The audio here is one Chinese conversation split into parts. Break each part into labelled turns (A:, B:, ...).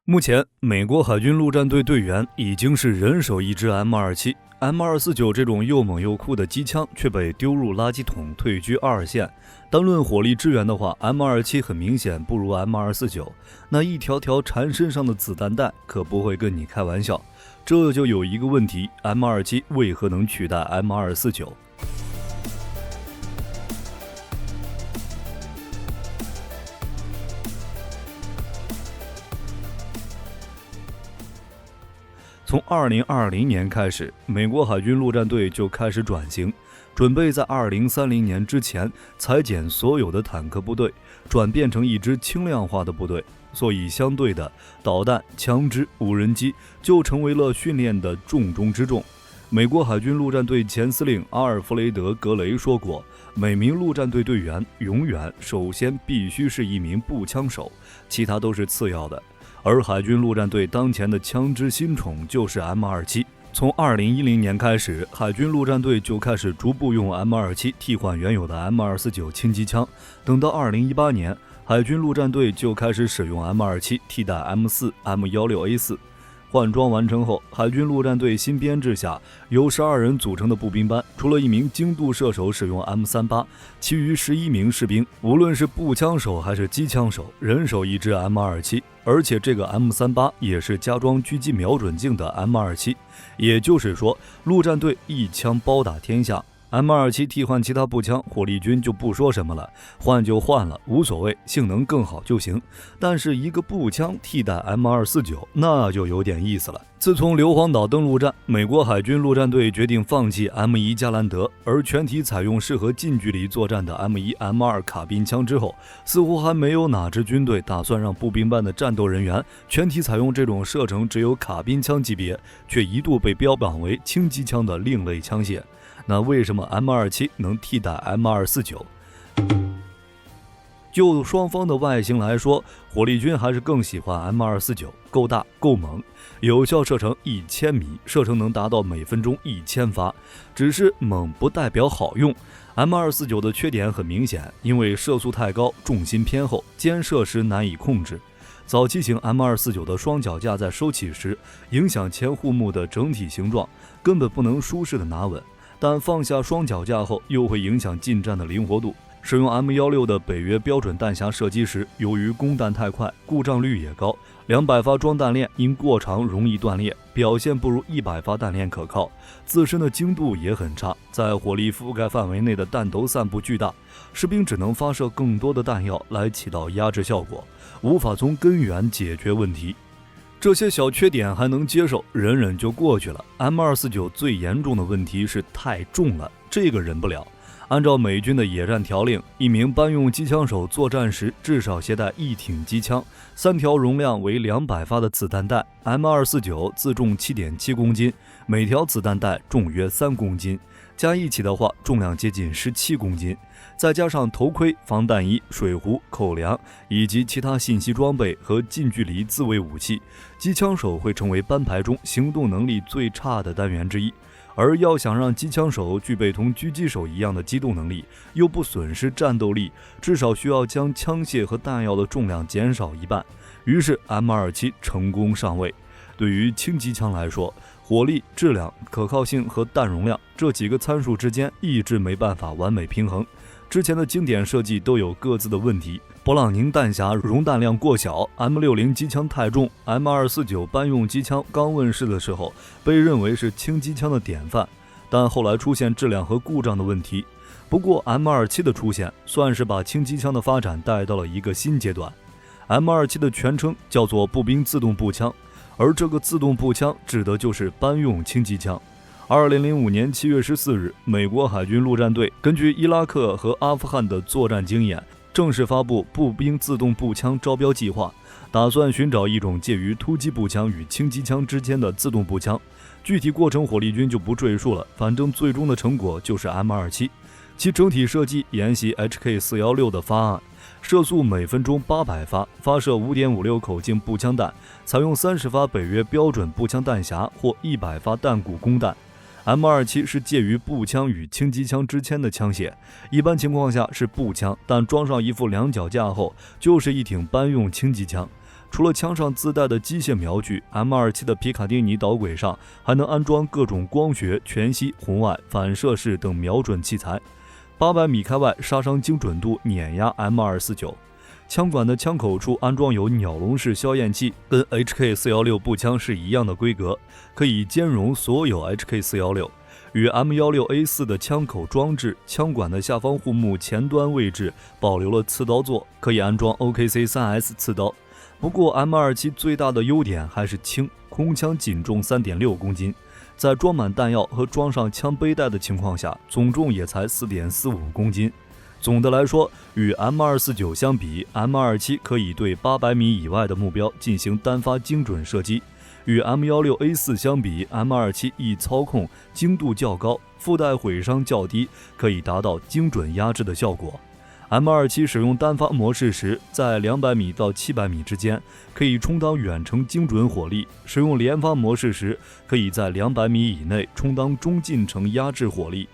A: 目前，美国海军陆战队队员已经是人手一支 M249 这种又猛又酷的机枪，却被丢入垃圾桶，退居二线。单论火力支援的话 ，M27 很明显不如 M249，那一条条缠身上的子弹带可不会跟你开玩笑。这就有一个问题 ，M27 为何能取代 M249？从2020年开始，美国海军陆战队就开始转型，准备在2030年之前裁减所有的坦克部队，转变成一支轻量化的部队。所以相对的，导弹、枪支、无人机就成为了训练的重中之重。美国海军陆战队前司令阿尔弗雷德·格雷说过，每名陆战队队员永远首先必须是一名步枪手，其他都是次要的。而海军陆战队当前的枪支新宠就是 M27。从2010年开始，海军陆战队就开始逐步用 M27 替换原有的 M249 轻机枪。等到2018年，海军陆战队就开始使用 M27 替代 M4、M16A4。换装完成后，海军陆战队新编制下由12人组成的步兵班，除了一名精度射手使用 M38， 其余11名士兵，无论是步枪手还是机枪手，人手一支 M27， 而且这个 M38 也是加装狙击瞄准镜的 M27， 也就是说，陆战队一枪包打天下。M27 替换其他步枪，火力军就不说什么了，换就换了，无所谓，性能更好就行。但是一个步枪替代 M249， 那就有点意思了。自从硫磺岛登陆战，美国海军陆战队决定放弃 M1 加兰德，而全体采用适合近距离作战的 M1、M2 卡宾枪之后，似乎还没有哪支军队打算让步兵班的战斗人员全体采用这种射程只有卡宾枪级别，却一度被标榜为轻机枪的另类枪械。那为什么 M27 能替代 M249？ 就双方的外形来说，火力军还是更喜欢 M249， 够大够猛，有效射程1000米，射程能达到每分钟1000发。只是猛不代表好用。M249 的缺点很明显，因为射速太高，重心偏后，肩射时难以控制。早期型 M249 的双脚架在收起时，影响前护幕的整体形状，根本不能舒适的拿稳。但放下双脚架后，又会影响近战的灵活度。使用 M16的北约标准弹匣射击时，由于供弹太快，故障率也高，200发装弹链因过长容易断裂，表现不如100发弹链可靠，自身的精度也很差，在火力覆盖范围内的弹头散布巨大，士兵只能发射更多的弹药来起到压制效果，无法从根源解决问题。这些小缺点还能接受，忍忍就过去了。M249 最严重的问题是太重了，这个忍不了。按照美军的野战条令，一名班用机枪手作战时至少携带1挺机枪，3条容量为200发的子弹带。M249 自重 7.7 公斤，每条子弹带重约3公斤，加一起的话重量接近17公斤。再加上头盔、防弹衣、水壶、口粮以及其他信息装备和近距离自卫武器，机枪手会成为班排中行动能力最差的单元之一。而要想让机枪手具备同狙击手一样的机动能力，又不损失战斗力，至少需要将枪械和弹药的重量减少一半。于是 M27 成功上位。对于轻机枪来说，火力、质量、可靠性和弹容量这几个参数之间一直没办法完美平衡。之前的经典设计都有各自的问题，勃朗宁弹匣容弹量过小， M60 机枪太重， M249 班用机枪刚问世的时候被认为是轻机枪的典范，但后来出现质量和故障的问题。不过 M27 的出现算是把轻机枪的发展带到了一个新阶段。 M27 的全称叫做步兵自动步枪，而这个自动步枪指的就是班用轻机枪。2005年7月14日，美国海军陆战队根据伊拉克和阿富汗的作战经验，正式发布步兵自动步枪招标计划，打算寻找一种介于突击步枪与轻机枪之间的自动步枪。具体过程火力军就不赘述了，反正最终的成果就是 M27。其整体设计沿袭 HK416 的方案，射速每分钟800发，发射 5.56 口径步枪弹，采用30发北约标准步枪弹匣或100发弹鼓供弹。M27 是介于步枪与轻机枪之间的枪械，一般情况下是步枪，但装上一副2脚架后，就是一挺班用轻机枪。除了枪上自带的机械瞄具 ，M27 的皮卡丁尼导轨上还能安装各种光学、全息、红外、反射式等瞄准器材。800米开外杀伤精准度碾压 M249。枪管的枪口处安装有鸟笼式消焰器，跟 HK416 步枪是一样的规格，可以兼容所有 HK416。与 M16A4 的枪口装置，枪管的下方护木前端位置保留了刺刀座，可以安装 OKC3S 刺刀。不过 M27 最大的优点还是轻，空枪仅重 3.6 公斤，在装满弹药和装上枪背带的情况下，总重也才 4.45 公斤。总的来说，与 M249 相比， M27 可以对800米以外的目标进行单发精准射击。与 M16A4 相比， M27 易操控，精度较高，附带毁伤较低，可以达到精准压制的效果。M27 使用单发模式时，在200米到700米之间，可以充当远程精准火力；使用连发模式时，可以在200米以内充当中近程压制火力。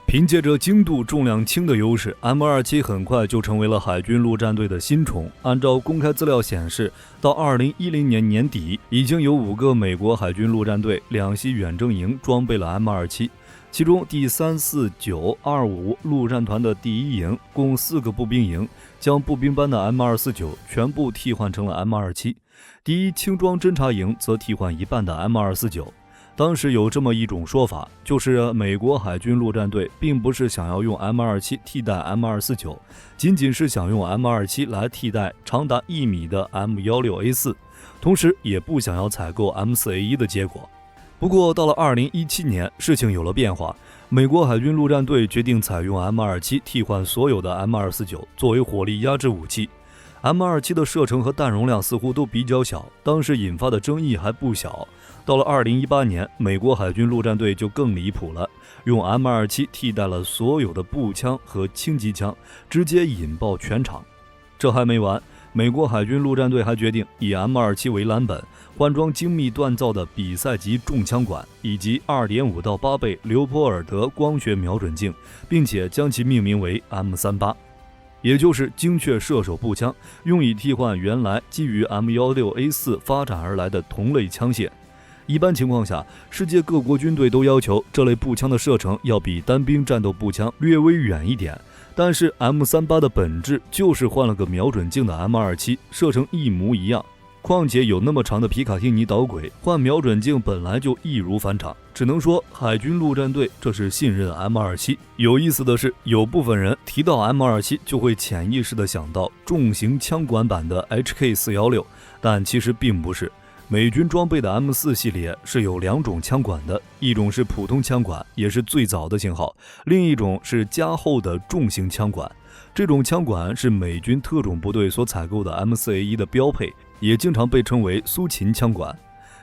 A: 凭借着精度、重量轻的优势， M27 很快就成为了海军陆战队的新宠。按照公开资料显示，到2010年年底，已经有5个美国海军陆战队两栖远征营装备了 M27， 其中第34925陆战团的第1营共4个步兵营，将步兵班的 M249 全部替换成了 M27， 第1轻装侦察营则替换一半的 M249。当时有这么一种说法，就是美国海军陆战队并不是想要用 M27 替代 M249， 仅仅是想用 M27 来替代长达1米的 M16A4， 同时也不想要采购 M4A1 的结果。不过到了2017年，事情有了变化，美国海军陆战队决定采用 M27 替换所有的 M249 作为火力压制武器。M27 的射程和弹容量似乎都比较小，当时引发的争议还不小。到了2018年，美国海军陆战队就更离谱了，用 M27 替代了所有的步枪和轻机枪，直接引爆全场。这还没完，美国海军陆战队还决定以 M27 为蓝本，换装精密锻造的比赛级重枪管，以及 2.5到8倍刘波尔德光学瞄准镜，并且将其命名为 M38。也就是精确射手步枪，用以替换原来基于 M16A4 发展而来的同类枪械。一般情况下，世界各国军队都要求这类步枪的射程要比单兵战斗步枪略微远一点，但是 M38 的本质就是换了个瞄准镜的 M27， 射程一模一样。况且有那么长的皮卡丁尼导轨，换瞄准镜本来就易如反掌，只能说海军陆战队这是信任 M27。有意思的是，有部分人提到 M27 就会潜意识地想到重型枪管版的 HK416， 但其实并不是。美军装备的 M4 系列是有2种枪管的，一种是普通枪管，也是最早的型号，另一种是加厚的重型枪管。这种枪管是美军特种部队所采购的 M4A1 的标配，也经常被称为苏秦枪管。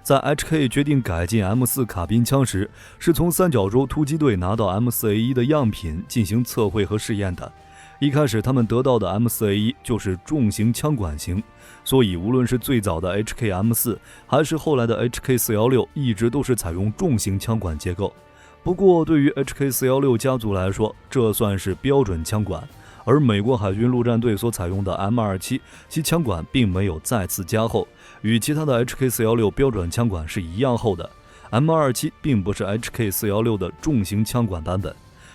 A: 在 HK 决定改进 M4 卡宾枪时，是从三角洲突击队拿到 M4A1 的样品进行测绘和试验的。一开始他们得到的 M4A1 就是重型枪管型，所以无论是最早的 HK M4 还是后来的 HK416， 一直都是采用重型枪管结构。不过对于 HK416 家族来说，这算是标准枪管，而美国海军陆战队所采用的 M27 其枪管并没有再次加厚，与其他的 HK416 标准枪管是一样厚的。 M27 并不是 HK416 的重型枪管版本。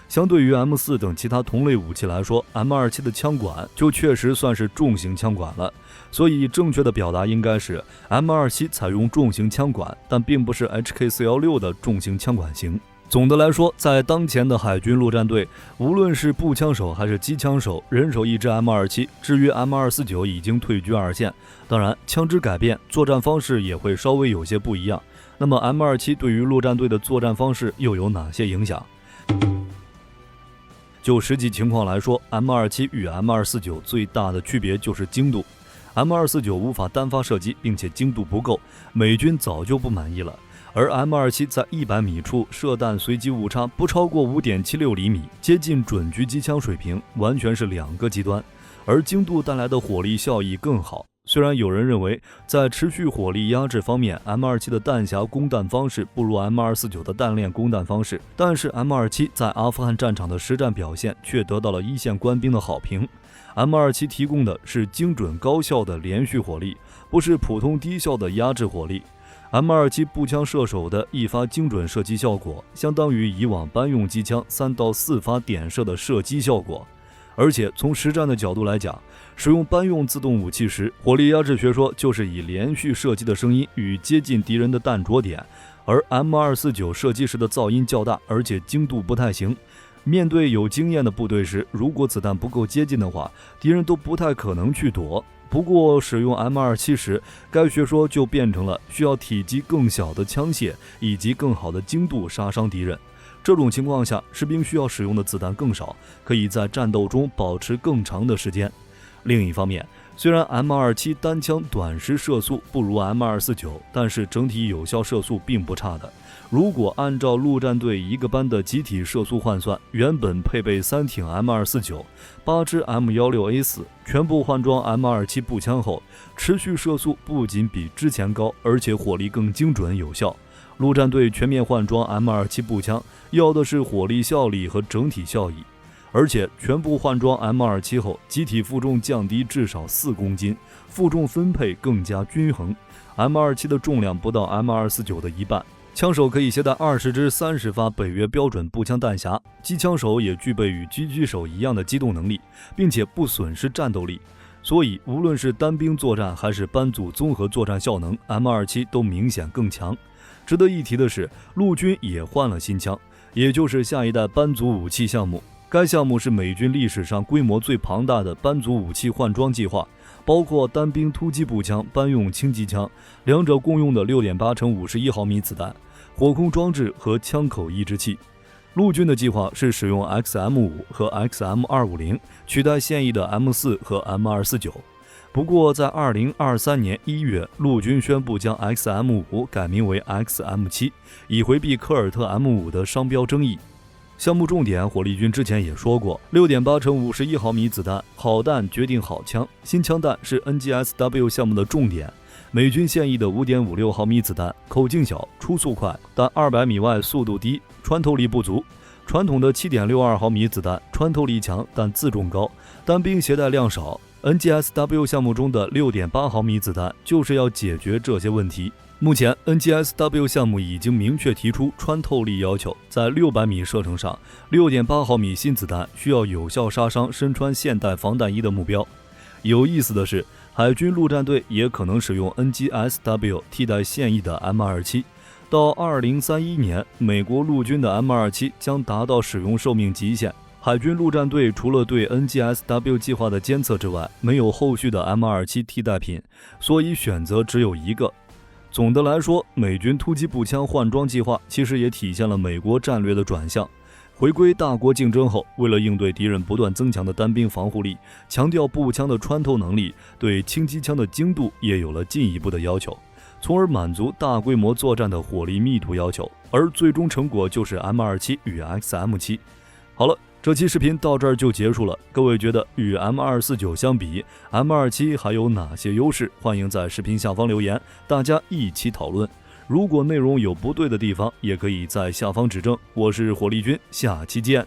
A: 相对于 M4 等其他同类武器来说， M27 的枪管就确实算是重型枪管了，所以正确的表达应该是 M27 采用重型枪管，但并不是 HK416 的重型枪管型。总的来说，在当前的海军陆战队，无论是步枪手还是机枪手，人手一支 M27， 至于 M249 已经退居二线。当然，枪支改变，作战方式也会稍微有些不一样。那么 M27 对于陆战队的作战方式又有哪些影响？就实际情况来说， M27 与 M249 最大的区别就是精度。M249 无法单发射击，并且精度不够，美军早就不满意了。而 M27 在100米处射弹随机误差不超过 5.76 厘米，接近准狙击枪水平，完全是2个极端。而精度带来的火力效益更好，虽然有人认为在持续火力压制方面 M27 的弹匣攻弹方式不如 M249 的弹链攻弹方式，但是 M27 在阿富汗战场的实战表现却得到了一线官兵的好评。M27 提供的是精准高效的连续火力，不是普通低效的压制火力。M27 步枪射手的一发精准射击效果，相当于以往班用机枪3到4发点射的射击效果。而且从实战的角度来讲，使用班用自动武器时，火力压制学说就是以连续射击的声音与接近敌人的弹着点，而 M249 射击时的噪音较大，而且精度不太行。面对有经验的部队时，如果子弹不够接近的话，敌人都不太可能去躲。不过使用 M27 时，该学说就变成了需要体积更小的枪械以及更好的精度杀伤敌人。这种情况下，士兵需要使用的子弹更少，可以在战斗中保持更长的时间。另一方面，虽然 M27 单枪短时射速不如 M249， 但是整体有效射速并不差的。如果按照陆战队一个班的集体射速换算，原本配备3挺 M249、8支 M16A4， 全部换装 M27 步枪后，持续射速不仅比之前高，而且火力更精准有效。陆战队全面换装 M27 步枪，要的是火力效力和整体效益，而且全部换装 M27 后，集体负重降低至少4公斤，负重分配更加均衡。M27 的重量不到 M249 的一半，枪手可以携带20支30发北约标准步枪弹匣，机枪手也具备与狙击手一样的机动能力，并且不损失战斗力。所以无论是单兵作战还是班组综合作战效能， M27 都明显更强。值得一提的是，陆军也换了新枪，也就是下一代班组武器项目。该项目是美军历史上规模最庞大的班组武器换装计划，包括单兵突击步枪、班用轻机枪，两者共用的 6.8×51毫米子弹、火控装置和枪口抑制器。陆军的计划是使用 XM5 和 XM250 取代现役的 M4 和 M249。不过在2023年1月，陆军宣布将 XM5 改名为 XM7， 以回避科尔特 M5 的商标争议。项目重点，火力军之前也说过， 6.8×51毫米子弹，好弹决定好枪。新枪弹是 NGSW 项目的重点。美军现役的 5.56毫米子弹，口径小，初速快，但200米外速度低，穿透力不足。传统的 7.62毫米子弹，穿透力强，但自重高，单兵携带量少。NGSW 项目中的 6.8毫米子弹就是要解决这些问题。目前 NGSW 项目已经明确提出穿透力要求，在600米射程上 6.8毫米新子弹需要有效杀伤身穿现代防弹衣的目标。有意思的是，海军陆战队也可能使用 NGSW 替代现役的 M27。到2031年，美国陆军的 M27 将达到使用寿命极限。海军陆战队除了对 NGSW 计划的监测之外，没有后续的 M27 替代品，所以选择只有一个。总的来说，美军突击步枪换装计划其实也体现了美国战略的转向。回归大国竞争后，为了应对敌人不断增强的单兵防护力，强调步枪的穿透能力，对轻机枪的精度也有了进一步的要求，从而满足大规模作战的火力密度要求，而最终成果就是 M27 与 XM7。好了，这期视频到这儿就结束了。各位觉得与 M249 相比， M27 还有哪些优势？欢迎在视频下方留言，大家一起讨论。如果内容有不对的地方，也可以在下方指正。我是火力军，下期见。